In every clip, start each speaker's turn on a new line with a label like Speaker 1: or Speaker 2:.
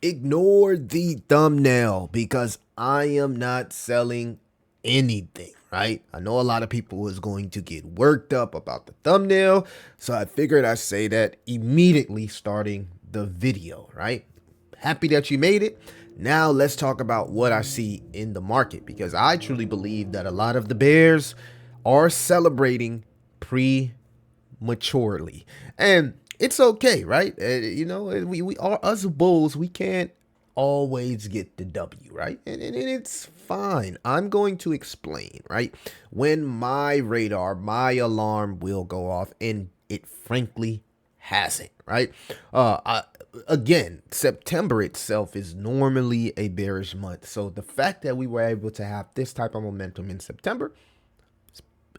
Speaker 1: Ignore the thumbnail because I am not selling anything, right? I know a lot of people is going to get worked up about the thumbnail, so I figured I'd say that immediately starting the video, right? Happy that you made it. Now let's talk about what I see in the market, because I truly believe that a lot of the bears are celebrating prematurely, and it's okay, right? We are us bulls. We can't always get the W, right? And it's fine. I'm going to explain, right, when my radar, my alarm will go off, and it frankly hasn't, right? Again, September itself is normally a bearish month. So the fact that we were able to have this type of momentum in September,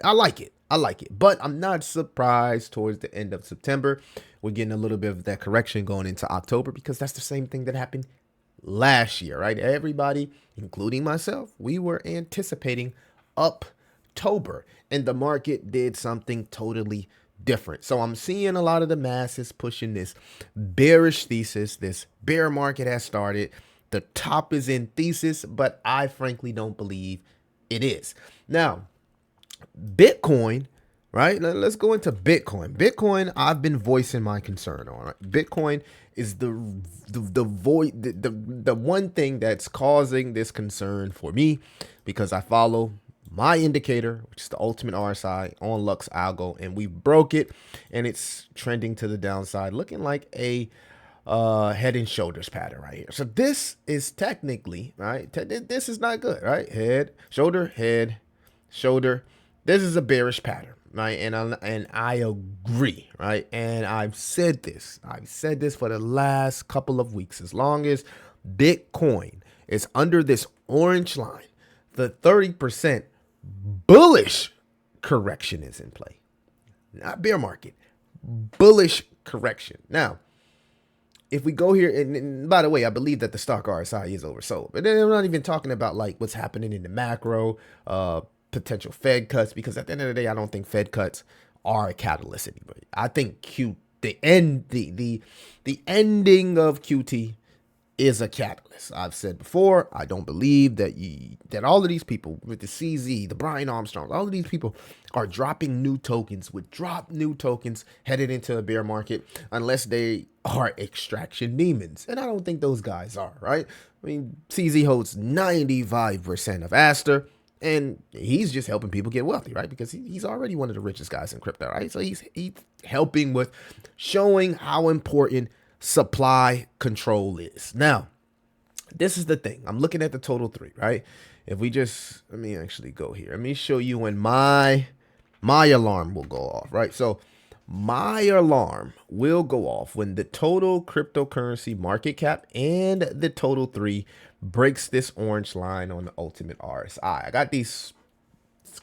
Speaker 1: I like it. I like it. But I'm not surprised towards the end of September. We're getting a little bit of that correction going into October, because that's the same thing that happened last year, right? Everybody, including myself, we were anticipating October, and the market did something totally different. So I'm seeing a lot of the masses pushing this bearish thesis. This bear market has started. The top is in thesis, but I frankly don't believe it is. Now, Bitcoin, right? Let's go into Bitcoin. Bitcoin, I've been voicing my concern on. Right? Bitcoin is the one thing that's causing this concern for me, because I follow my indicator, which is the ultimate RSI on Lux Algo, and we broke it, and it's trending to the downside, looking like a head and shoulders pattern right here. So this is technically, right? This is not good, right? Head, shoulder. This is a bearish pattern, right? And I agree, right? And I've said this for the last couple of weeks. As long as Bitcoin is under this orange line, the 30% bullish correction is in play. Not bear market, bullish correction. Now, if we go here, and by the way, I believe that the stock RSI is oversold, but then I'm not even talking about like what's happening in the macro, potential Fed cuts, because at the end of the day, I don't think Fed cuts are a catalyst anymore. I think the ending of QT is a catalyst. I've said before, I don't believe that all of these people with the CZ, the Brian Armstrongs, all of these people are dropping new tokens, would drop new tokens headed into a bear market unless they are extraction demons. And I don't think those guys are, right? I mean, CZ holds 95% of Aster, and he's just helping people get wealthy, right? Because he's already one of the richest guys in crypto, right? So he's helping with showing how important supply control is. Now, this is the thing. I'm looking at the total 3, right? If we just, let me actually go here. Let me show you when my alarm will go off, right? So my alarm will go off when the total cryptocurrency market cap and the total 3 breaks this orange line on the ultimate RSI. I got these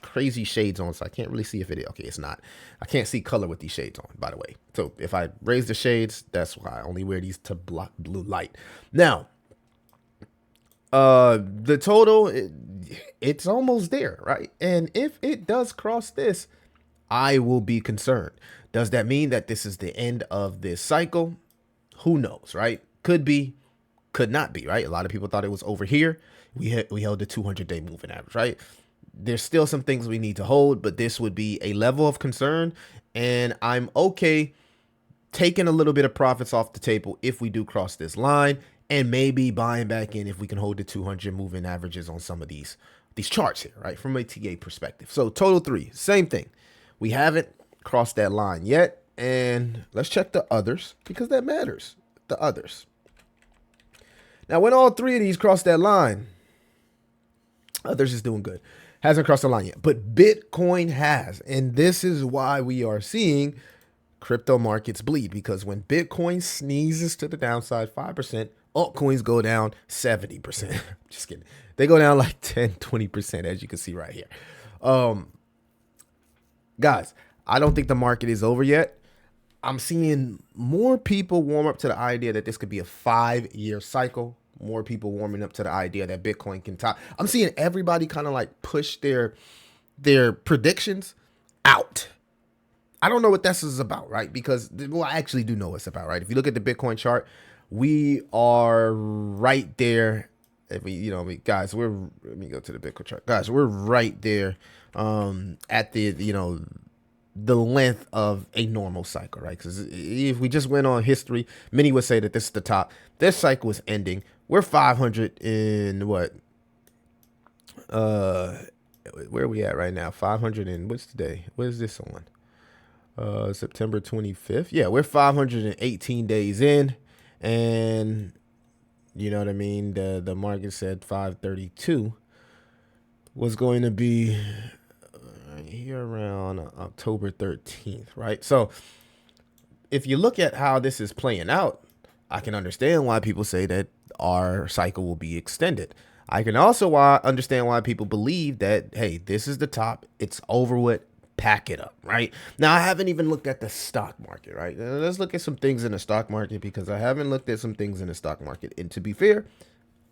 Speaker 1: crazy shades on, so I can't really see if it is. Okay, it's not. I can't see color with these shades on, by the way. So if I raise the shades, that's why I only wear these to block blue light. Now, the total, it's almost there, right? And if it does cross this, I will be concerned. Does that mean that this is the end of this cycle? Who knows, right? Could be, could not be, right? A lot of people thought it was over here. We held the 200-day moving average, right? There's still some things we need to hold, but this would be a level of concern, and I'm okay taking a little bit of profits off the table if we do cross this line, and maybe buying back in if we can hold the 200 moving averages on some of these charts here, right? From a TA perspective. So total 3, same thing. We haven't crossed that line yet, and let's check the others because that matters. The others. Now, when all 3 of these cross that line, others is doing good. Hasn't crossed the line yet, but Bitcoin has. And this is why we are seeing crypto markets bleed, because when Bitcoin sneezes to the downside 5%, altcoins go down 70%. Just kidding. They go down like 10, 20%, as you can see right here. Guys, I don't think the market is over yet. I'm seeing more people warm up to the idea that this could be a 5-year cycle. More people warming up to the idea that Bitcoin can top. I'm seeing everybody kind of like push their predictions out. I don't know what this is about, right? Because, well, I actually do know what it's about, right? If you look at the Bitcoin chart, we are right there. If we, guys, let me go to the Bitcoin chart. Guys, we're right there at the length of a normal cycle, right? Because if we just went on history, many would say that this is the top. This cycle is ending. We're 500 in what? Where are we at right now? 500 and what's today? What is this on? September 25th. Yeah, we're 518 days in, and you know what I mean? The market said 532 was going to be here around October 13th, right? So if you look at how this is playing out, I can understand why people say that our cycle will be extended. I can also understand why people believe that, hey, this is the top. It's over with. Pack it up, right? Now, I haven't even looked at the stock market, right? Let's look at some things in the stock market, because I haven't looked at some things in the stock market. And to be fair,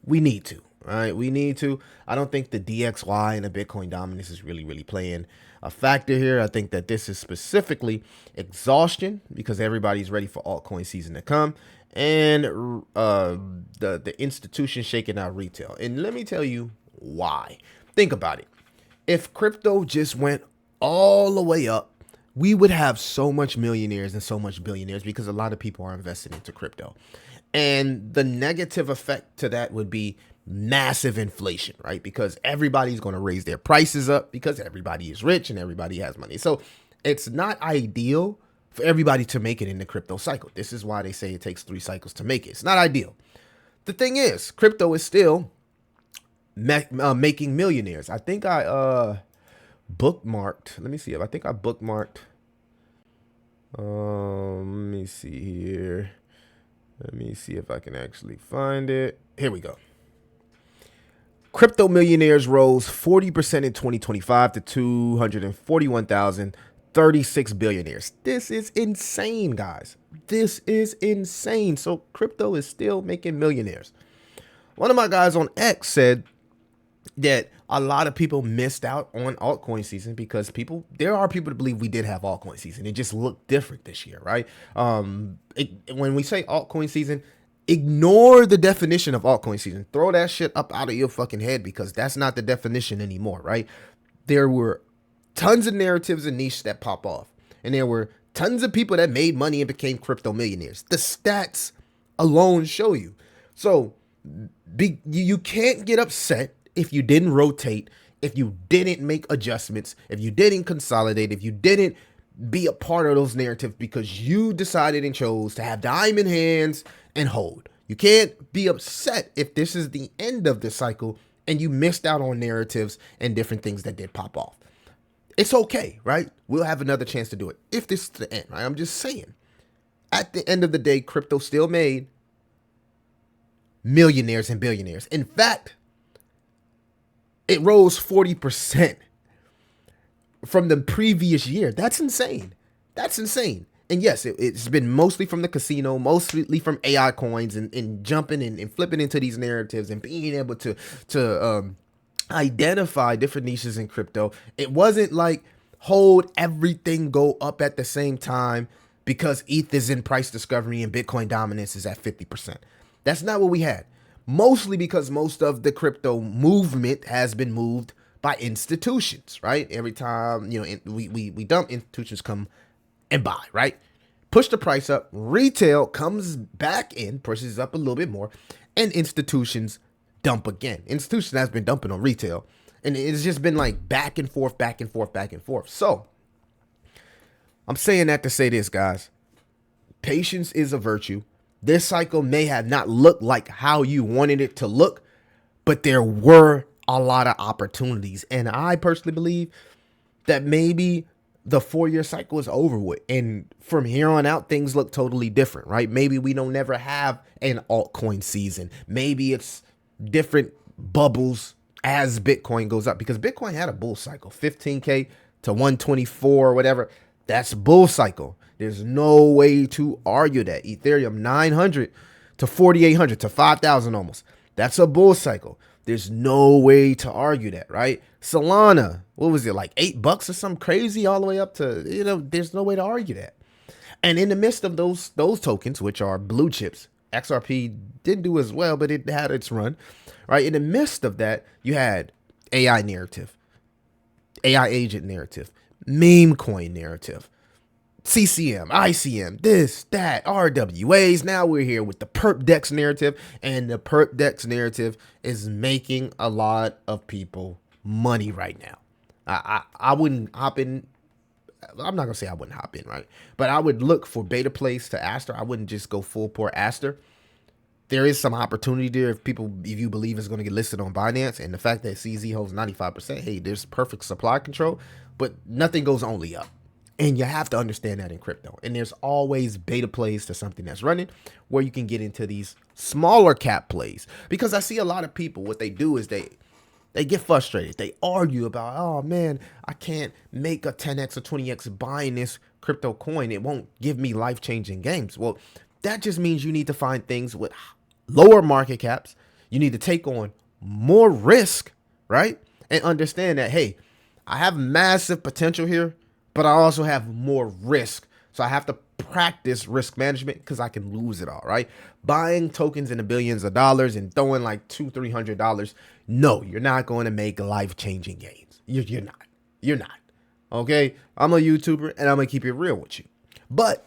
Speaker 1: we need to, right? We need to. I don't think the DXY and the Bitcoin dominance is really playing a factor here. I think that this is specifically exhaustion, because everybody's ready for altcoin season to come, and the institution shaking out retail. And let me tell you why. Think about it. If crypto just went all the way up, we would have so much millionaires and so much billionaires, because a lot of people are invested into crypto. And the negative effect to that would be massive inflation, right? Because everybody's going to raise their prices up, because everybody is rich and everybody has money. So it's not ideal for everybody to make it in the crypto cycle. This is why they say it takes 3 cycles to make it. It's not ideal. The thing is, crypto is still making millionaires. I think I bookmarked. Let me see if I think I bookmarked. Let me see here. Let me see if I can actually find it. Here we go. Crypto millionaires rose 40% in 2025 to 241,036 billionaires. This is insane, guys. This is insane. So crypto is still making millionaires. One of my guys on X said that a lot of people missed out on altcoin season, because there are people that believe we did have altcoin season. It just looked different this year, right? When we say altcoin season, ignore the definition of altcoin season. Throw that shit up out of your fucking head, because that's not the definition anymore, right? There were tons of narratives and niches that pop off, and there were tons of people that made money and became crypto millionaires. The stats alone show you. So you can't get upset if you didn't rotate, if you didn't make adjustments, if you didn't consolidate, if you didn't be a part of those narratives, because you decided and chose to have diamond hands and hold. You can't be upset if this is the end of the cycle and you missed out on narratives and different things that did pop off. It's okay, right? We'll have another chance to do it if this is the end, right? I'm just saying, at the end of the day, crypto still made millionaires and billionaires. In fact, it rose 40% from the previous year. That's insane. That's insane. And yes, it's been mostly from the casino, mostly from AI coins, and jumping and flipping into these narratives and being able to identify different niches in crypto. It wasn't like hold everything go up at the same time because ETH is in price discovery and Bitcoin dominance is at 50%. That's not what we had. Mostly because most of the crypto movement has been moved by institutions, right? Every time, we dump, institutions come and buy, right? Push the price up, retail comes back in, pushes up a little bit more, and institutions dump again. Institutions has been dumping on retail, and it's just been like back and forth, back and forth, back and forth. So I'm saying that to say this, guys. Patience is a virtue. This cycle may have not looked like how you wanted it to look, but there were a lot of opportunities. And I personally believe that maybe the 4-year cycle is over with. And from here on out, things look totally different, right? Maybe we don't never have an altcoin season. Maybe it's different bubbles as Bitcoin goes up, because Bitcoin had a bull cycle, 15K to 124 or whatever. That's bull cycle. There's no way to argue that. Ethereum 900 to 4,800 to 5,000 almost. That's a bull cycle. There's no way to argue that, right? Solana, what was it, like $8 or something crazy, all the way up to, there's no way to argue that. And in the midst of those tokens, which are blue chips, XRP didn't do as well, but it had its run, right? In the midst of that, you had AI narrative, AI agent narrative, meme coin narrative, CCM, ICM, this, that, RWAs. Now we're here with the perp dex narrative, and the perp dex narrative is making a lot of people money right now. I wouldn't hop in. I'm not gonna say I wouldn't hop in, right? But I would look for beta plays to Aster. I wouldn't just go full port Aster. There is some opportunity there if you believe it's going to get listed on Binance, and the fact that CZ holds 95%, hey, there's perfect supply control, but nothing goes only up. And you have to understand that in crypto. And there's always beta plays to something that's running where you can get into these smaller cap plays. Because I see a lot of people, what they do is they get frustrated. They argue about, oh man, I can't make a 10x or 20x buying this crypto coin. It won't give me life-changing gains. Well, that just means you need to find things with lower market caps. You need to take on more risk, right? And understand that, hey, I have massive potential here, but I also have more risk. So I have to practice risk management because I can lose it all, right? Buying tokens in the billions of dollars and throwing like $200-300. No, you're not going to make life-changing gains. You're not. You're not. Okay? I'm a YouTuber and I'm going to keep it real with you. But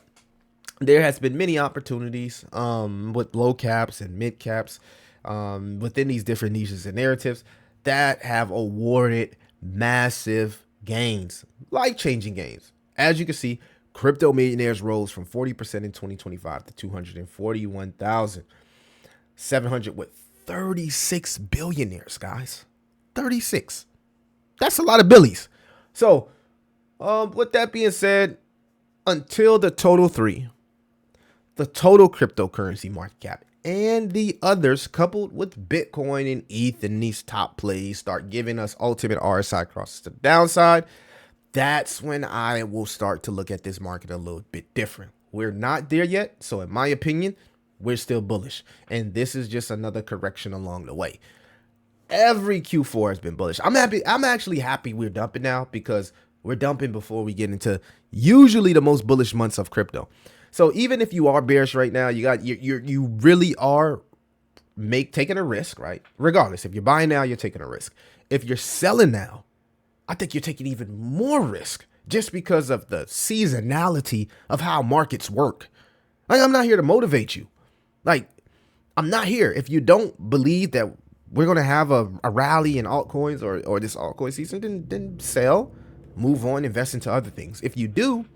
Speaker 1: there has been many opportunities with low caps and mid caps within these different niches and narratives that have awarded massive gains, life-changing gains. As you can see, crypto millionaires rose from 40% in 2025 to 241,700 with 36 billionaires, guys. 36. That's a lot of billies. So, with that being said, until the total three, the total cryptocurrency market cap and the others coupled with Bitcoin and ETH and these top plays start giving us ultimate RSI crosses to the downside, that's when I will start to look at this market a little bit different. We're not there yet. So in my opinion, we're still bullish. And this is just another correction along the way. Every Q4 has been bullish. I'm happy. I'm actually happy we're dumping now because we're dumping before we get into usually the most bullish months of crypto. So even if you are bearish right now, you really are taking a risk, right? Regardless, if you're buying now, you're taking a risk. If you're selling now, I think you're taking even more risk just because of the seasonality of how markets work. Like, I'm not here to motivate you. Like, I'm not here. If you don't believe that we're going to have a rally in altcoins or this altcoin season, then sell, move on, invest into other things. If you do,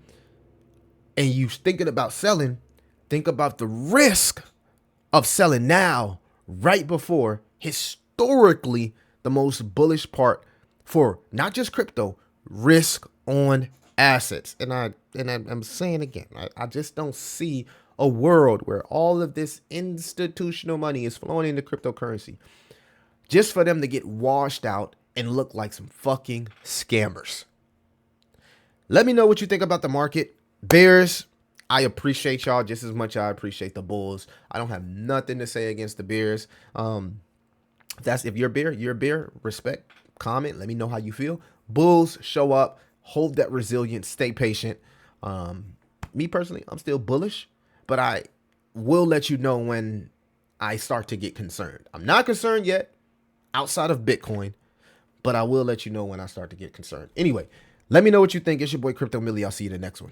Speaker 1: and you're thinking about selling, think about the risk of selling now, right before historically the most bullish part for not just crypto, risk on assets. And I'm saying again, I just don't see a world where all of this institutional money is flowing into cryptocurrency just for them to get washed out and look like some fucking scammers. Let me know what you think about the market. Bears, I appreciate y'all just as much as I appreciate the bulls. I don't have nothing to say against the bears. If you're a bear, respect, comment, let me know how you feel. Bulls, show up, hold that resilience, stay patient. Me personally, I'm still bullish, but I will let you know when I start to get concerned. I'm not concerned yet outside of Bitcoin, but I will let you know when I start to get concerned. Anyway, let me know what you think. It's your boy Crypto Millie. I'll see you in the next one.